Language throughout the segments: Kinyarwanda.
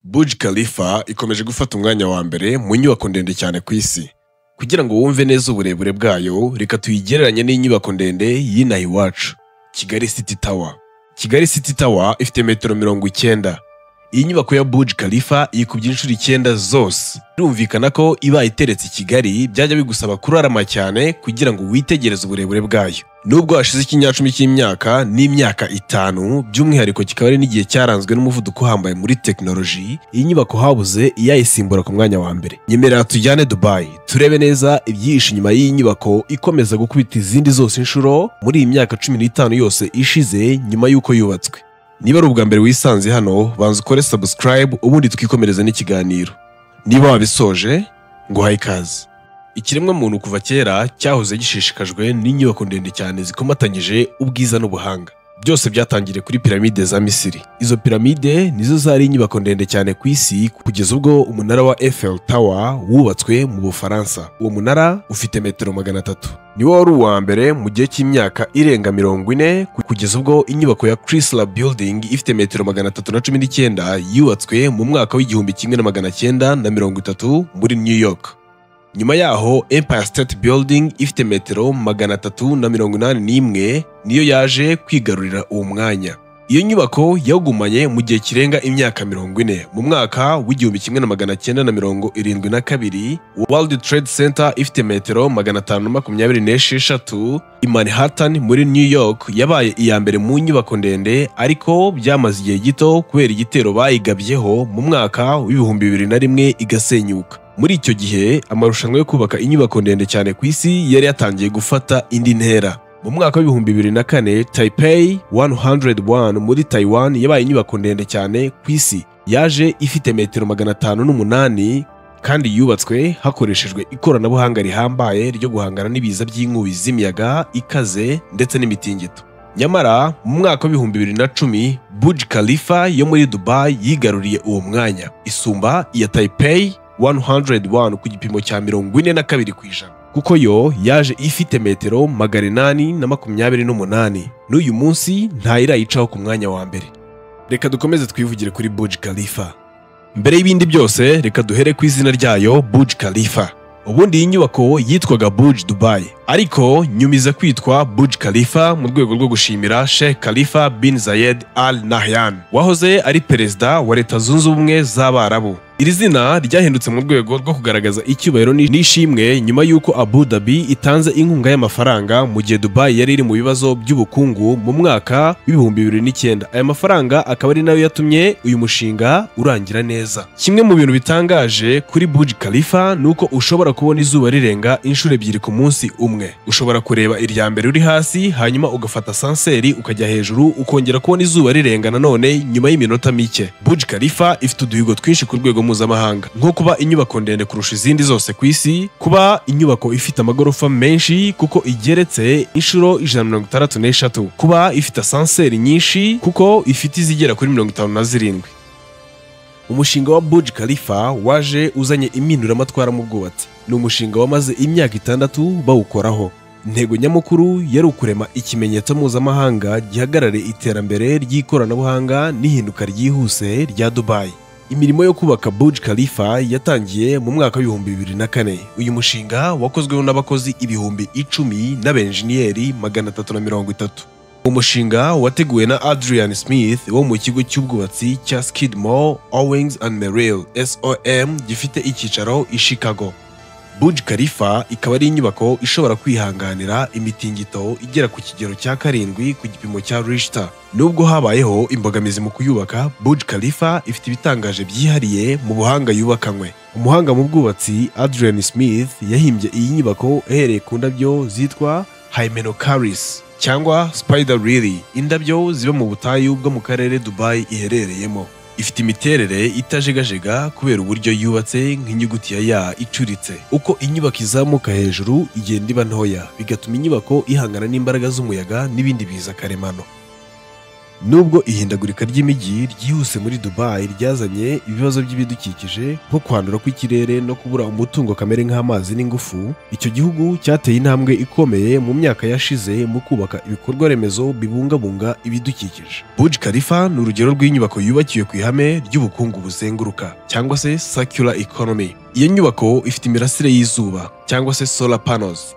Burj Khalifa ikomeje gufata umwanya wa mbere mu nyubako ndende cyane ku isi. Kugira ngo wumve neza uburebure bwayo, reka tuyigereranye n'inyubako ndende y'inaha iwacu, Kigali City Tower. Kigali City Tower ifite metero 90. Iyi nyubako ya Burj Khalifa yikubye inshuro 9 zose. Birumvikana ko iba iteretse i Kigali byajya bigusaba kurarama cyane kugira ngo witegereze uburebure bwayo. Nubwo hashize ikinyacumi cy'imyaka n'imyaka 5, by'umwihariko kikaba ari n'igihe cyaranzwe n'umuvuduko uhambaye muri technology, iyi nyubako habuze iyayisimbura ku mwanya wa mbere. Nyemerera tujyane Dubai, turebe neza ibyihishe inyuma y'iyi nyubako ikomeza gukubita izindi zose inshuro muri iyi myaka 15 yose ishize nyuma y'uko yubatswe. Niba ari ubwa mbere wisanze hano, banza ukore subscribe ubundi twikomereza n'ikiganiro. Niba wabisoje, nguhaye ikaze. Ikiremwa muntu kuva kera cyahoze gishishikajwe n'inyubako ndende cyane zikomatanyije ubwiza n'ubuhanga. Byose byatangiriye kuri piramide za Misiri. Izo piramide nizo zari inyubako ndende cyane ku isi kugeza ubwo umunara wa Eiffel Tower wubatswe mu Bufaransa. Uwo munara ufite metero 300. Ni wo wari uwa mbere mu gihe cy'imyaka irenga 40 kugeza ubwo inyubako ya Chrysler Building ifite metero 319 yubatswe mu mwaka w'1930 muri New York. Nyuma yaho Empire State Building ifite metero 381 niyo yaje kwigarurira uwo mwanya. Iyo nyubako yagumanye mu gihe kirenga imyaka 40. Mu mwaka w'1972 World Trade Center ifite metero 526 i Manhattan muri New York yabaye iya mbere mu nyubako ndende, ariko byamaze igihe gito kubera igitero bayigabyeho mu mwaka w'2001 igasenyuka. Muri icyo gihe amarushanwa yo kubaka inyubako ndende cyane ku isi yari yatangiye gufata indi ntera. Mu mwaka w'2004 Taipei 101 muri Taiwan yabaye inyubako ndende cyane ku isi, yaje ifite metero 508 kandi yubatswe hakoreshejwe ikoranabuhanga rihambaye ryo guhangana n'ibiza by'inkubi z'imiyaga ikaze ndetse n'imitingito. Nyamara mu mwaka w'2010 Burj Khalifa yo muri Dubai yigaruriye uwo mwanya, isumba iya Taipei 101 ku gipimo cya 42%, kuko yo yaje ifite metero 828. N'uyu munsi ntayirayicaho ku mwanya wa mbere. Reka dukomeze twivugire kuri Burj Khalifa. Mbere y'ibindi byose, reka duhere ku izina ryayo Burj Khalifa. Ubundi iyi nyubako yitwaga Burj Dubai, ariko nyumiza kwitwa Burj Khalifa mu rwego rwo gushimira Sheikh Khalifa bin Zayed Al Nahyan, wahoze ari perezida wa Leta Zunze Ubumwe z'Abarabu. Iri zina ryahindutse mu rwego rwo kugaragaza icyubahiro n'ishimwe nyuma y'uko Abu Dhabi itanze inkunga y'amafaranga mu gihe Dubai yari iri mu bibazo by'ubukungu mu mwaka w'2009. Aya mafaranga akaba ari nayo yatumye uyu mushinga urangira neza. Kimwe mu bintu bitangaje kuri Burj Khalifa nuko ushobora kubona izuba rirenga inshuro 2 ku munsi umwe. Ushobora kureba irya mbere uri hasi, hanyuma ugafata sanseri ukajya hejuru ukongera kubona izuba rirenga nanone nyuma y'iminota mike. Burj Khalifa ifite uduhigo twinshi ku rwego mpuzamahanga, nko kuba inyubako ndende kurusha izindi zose ku isi, kuba inyubako ifite amagorofa menshi kuko igeretse inshuro 163, kuba ifite asanseri nyinshi kuko ifite izigera kuri 57. Umushinga wa Burj Khalifa waje uzanye impinduramatwara mu bwubatsi. Ni umushinga wamaze imyaka 6 bawukoraho. Intego nyamukuru yari ukurema ikimenyetso mpuzamahanga gihagarare iterambere ry'ikoranabuhanga n'ihinduka ryihuse rya Dubai. Imirimo yo kubaka Burj Khalifa yatangiye mu mwaka w'2004. Uyu mushinga wakozweho n'abakozi 10,000 n'abenjeniyeri 330. Umushinga wateguwe na Adrian Smith wo mu kigo cy'ubwubatsi cya Skidmore, Owings and Merrill (SOM) gifite icyicaro i Chicago. Burj Khalifa ikaba ari inyubako ishobora kwihanganira imitingito igera ku kigero cya 7 ku gipimo cya Richter. Nubwo habayeho imbogamizi mu kuyubaka, Burj Khalifa ifite ibitangaje byihariye mu buhanga yubakanywe. Umuhanga mu bwubatsi Adrian Smith yahimbye iyi nyubako ahereye ku ndabyo zitwa Hymenocallis cyangwa Spider Lily, indabyo ziba mu butayu bwo mu karere Dubai iherereyemo. Ifite imiterere itajegajega kubera uburyo yubatse nk'inyuguti ya ya icuritse. Uko inyubako izamuka hejuru igenda iba ntoya, bigatuma inyubako ihangana n'imbaraga z'umuyaga n'ibindi biza karemano. Nubwo ihindagurika ry'imijyi ryihuse muri Dubai ryazanye ibibazo by'ibidukikije nko kwandura kw'ikirere no kubura umutungo kamere nk'amazi n'ingufu, icyo gihugu cyateye intambwe ikomeye mu myaka yashize mu kubaka ibikorwa remezo bibungabunga ibidukikije. Burj Khalifa ni urugero rw'inyubako yubakiwe ku ihame ry'ubukungu buzenguruka cyangwa se circular economy. Iyo nyubako ifite imirasire y'izuba cyangwa se solar panels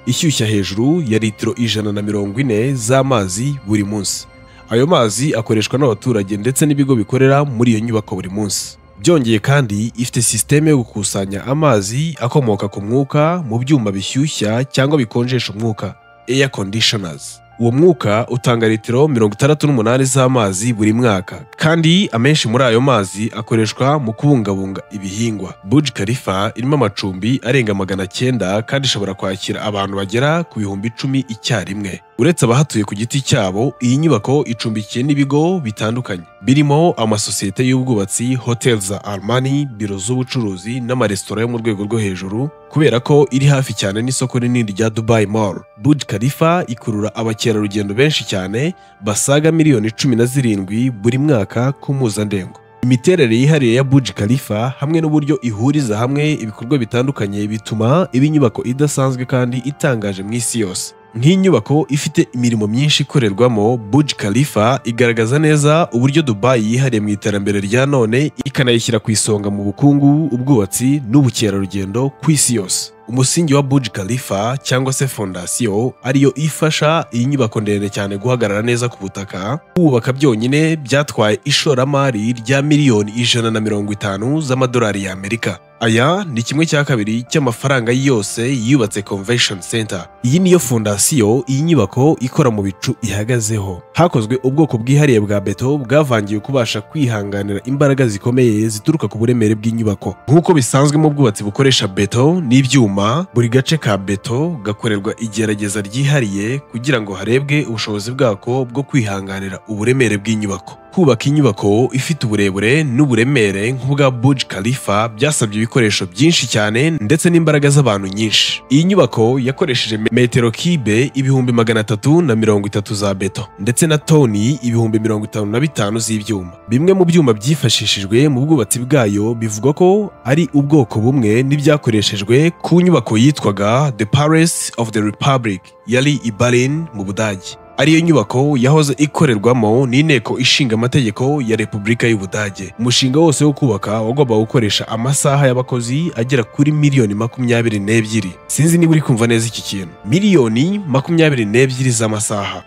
ishyushya hejuru ya litiro 140 z'amazi buri munsi. Ayo mazi akoreshwa n'abaturage ndetse n'ibigo bikorera muri iyo nyubako buri munsi. Byongeye kandi ifite sisiteme yo gukusanya amazi akomoka ku mwuka mu byuma bishyushya cyangwa bikonjesha umwuka, air conditioners. Uwo mwuka utanga litiro 68 z'amazi buri mwaka, kandi amenshi muri ayo mazi akoreshwa mu kubungabunga ibihingwa. Burj Khalifa irimo amacumbi arenga 900 kandi ishobora kwakira abantu bagera ku 10,000 icyarimwe. Uretse abahatuye ku giti cyabo, iyi nyubako icumbikiye n'ibigo bitandukanye birimo amasosiyete y'ubwubatsi, hotels za Armani, biro z'ubucuruzi n'amaresitora yo mu rwego rwo hejuru, kubera ko iri hafi cyane n'isoko rinini rya Dubai Mall. Burj Khalifa ikurura abakerarugendo benshi cyane basaga miliyoni 17 buri mwaka ku mpuzandengo. Imiterere yihariye ya Burj Khalifa hamwe n'uburyo ihuriza hamwe ibikorwa bitandukanye bituma iba inyubako idasanzwe kandi itangaje mu isi yose. Nk'inyubako ifite imirimo myinshi ikorerwamo, Burj Khalifa igaragaza neza uburyo Dubai yihariye mu iterambere rya none, ikanayishyira ku isonga mu bukungu, ubwubatsi n'ubukerarugendo ku isi yose. Umusingi wa Burj Khalifa cyangwa se fondasiyo ariyo ifasha iyi nyubako ndende cyane guhagarara neza ku butaka. Kubaka byonyine byatwaye ishoramari rya miliyoni 150 z'amadolari y'Amerika. Aya ni 1/2 cy'amafaranga yose yubatse Convention Center. Iyi niyo fondasiyo iyi nyubako ikora mu bicu ihagazeho. Hakozwe ubwoko bwihariye bwa beto bwavangiwe kubasha kwihanganira imbaraga zikomeye zituruka ku buremere bw'inyubako. Nk'uko bisanzwe mu bwubatsi bukoresha beto n'ibyuma, buri gace ka beto gakorerwa igerageza ryihariye kugira ngo harebwe ubushobozi bwako bwo kwihanganira uburemere bw'inyubako. Kubaka inyubako ifite uburebure n'uburemere nk'ubwa Burj Khalifa byasabye ibikoresho byinshi cyane ndetse n'imbaraga z'abantu nyinshi. Iyi nyubako yakoresheje metero kibe 330 za beto ndetse na toni 55,000 z'ibyuma. Bimwe mu byuma byifashishijwe mu bwubatsi bwayo bivugwa ko ari ubwoko bumwe n'ibyakoreshejwe ku nyubako yitwaga The Palace of the Republic yari i Berlin mu Budage. Ariyo nyubako yahoze ikorerwamo n'inteko ishinga amategeko ya Repubulika y'Ubudage. Umushinga wose wo kubaka wagombaga gukoresha amasaha y'abakozi agera kuri miliyoni 22. Sinzi niba uri kumva neza iki kintu. Miliyoni 22 z'amasaha.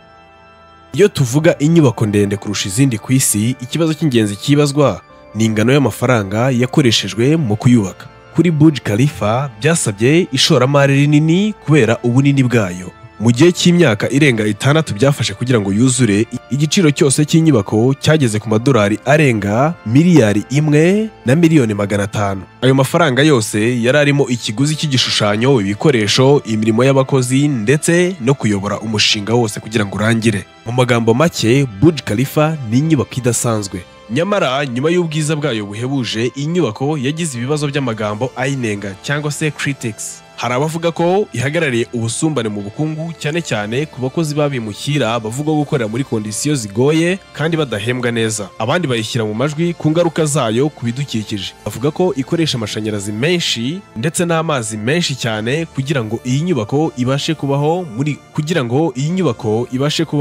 Iyo tuvuga inyubako ndende kurusha izindi ku isi, ikibazo cy'ingenzi kibazwa ni ingano y'amafaranga yakoreshejwe mu kuyubaka. Kuri Burj Khalifa byasabye ishoramari rinini kubera ubunini bwayo. Mu gihe cy'imyaka irenga 6 byafashe kugira ngo yuzure, igiciro cyose cy'inyubako cyageze ku madolari arenga miliyari 1 na miliyoni 500. Ayo mafaranga yose yari arimo ikiguzi cy'igishushanyo, ibikoresho, imirimo y'abakozi ndetse no kuyobora umushinga wose kugira ngo urangire. Mu magambo make, Burj Khalifa ni inyubako idasanzwe. Nyamara nyuma y'ubwiza bwayo buhebuje, iyi nyubako yagize ibibazo by'amagambo ayinenga cyangwa se critics. Hari abavuga ko ihagarariye ubusumbane mu bukungu, cyane cyane ku bakozi babimukira bavuga gukorera muri kondisiyo zigoye kandi badahembwa neza. Abandi bayishyira mu majwi ku ngaruka zayo ku bidukikije. Bavuga ko ikoresha amashanyarazi menshi ndetse n'amazi menshi cyane kugira ngo iyi nyubako ibashe kuba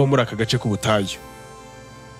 muri aka gace k'ubutayu.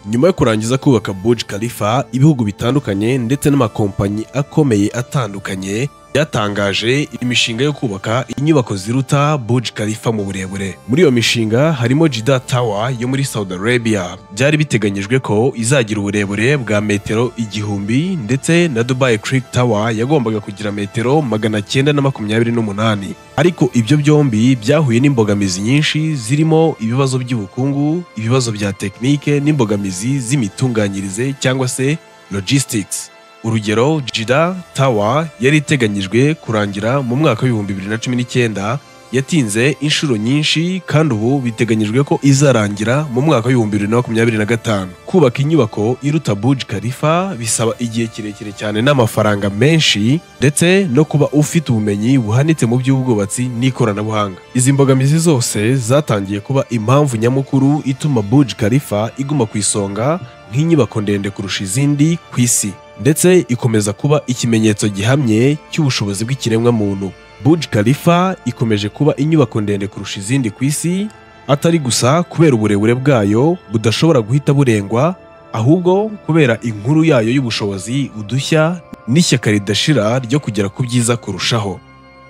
Nyuma yo kurangiza kubaka Burj Khalifa, ibihugu bitandukanye ndetse n'amakompanyi akomeye atandukanye byatangaje imishinga yo kubaka inyubako ziruta Burj Khalifa mu burebure. Muri iyo mishinga harimo Jeddah Tower yo muri Saudi Arabia. Byari biteganyijwe ko izagira uburebure bwa metero 1000 ndetse na Dubai Creek Tower yagombaga kugira metero 928. Ariko ibyo byombi byahuye n'imbogamizi nyinshi zirimo ibibazo by'ubukungu, ibibazo bya tekinike n'imbogamizi z'imitunganyirize cyangwa se logistics. Urugero, Jeddah Tower yari iteganyijwe kurangira mu mwaka wa 2019 yatinze inshuro nyinshi kandi ubu biteganyijwe ko izarangira mu mwaka w'ibihumbi 2025. Kubaka inyubako iruta Burj Khalifa bisaba igihe kirekire cyane n'amafaranga menshi ndetse no kuba ufite ubumenyi buhanitse mu by'ubwubatsi n'ikoranabuhanga. Izi mbogamizi zose zatangiye kuba impamvu nyamukuru ituma Burj Khalifa iguma ku isonga nk'inyubako ndende kurusha izindi ku isi, ndetse ikomeza kuba ikimenyetso gihamye cy'ubushobozi bw'ikiremwa muntu. Burj Khalifa ikomeje kuba inyubako ndende kurusha izindi ku isi, atari gusa kubera uburebure bwayo budashobora guhita burengwa, ahubwo kubera inkuru yayo y'ubushobozi, udushya n'ishyaka ridashira ryo kugera ku byiza kurushaho.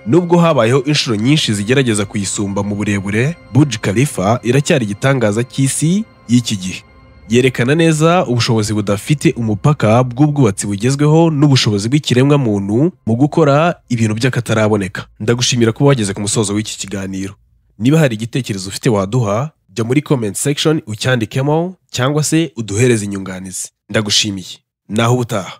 Nubwo habayeho inshuro nyinshi zigerageza kuyisumba mu burebure, Burj Khalifa iracyari igitangaza cy'isi y'iki gihe. Yerekana neza ubushobozi budafite umupaka bw'ubwubatsi bugezweho n'ubushobozi bw'ikiremwa muntu mu gukora ibintu by'akataraboneka. Ndagushimira kuba wageze ku musozo w'iki kiganiro. Niba hari igitekerezo ufite waduha, jya muri comment section ucyandikemo cyangwa se uduhereze inyunganizi. Ndagushimiye. Naho ubutaha.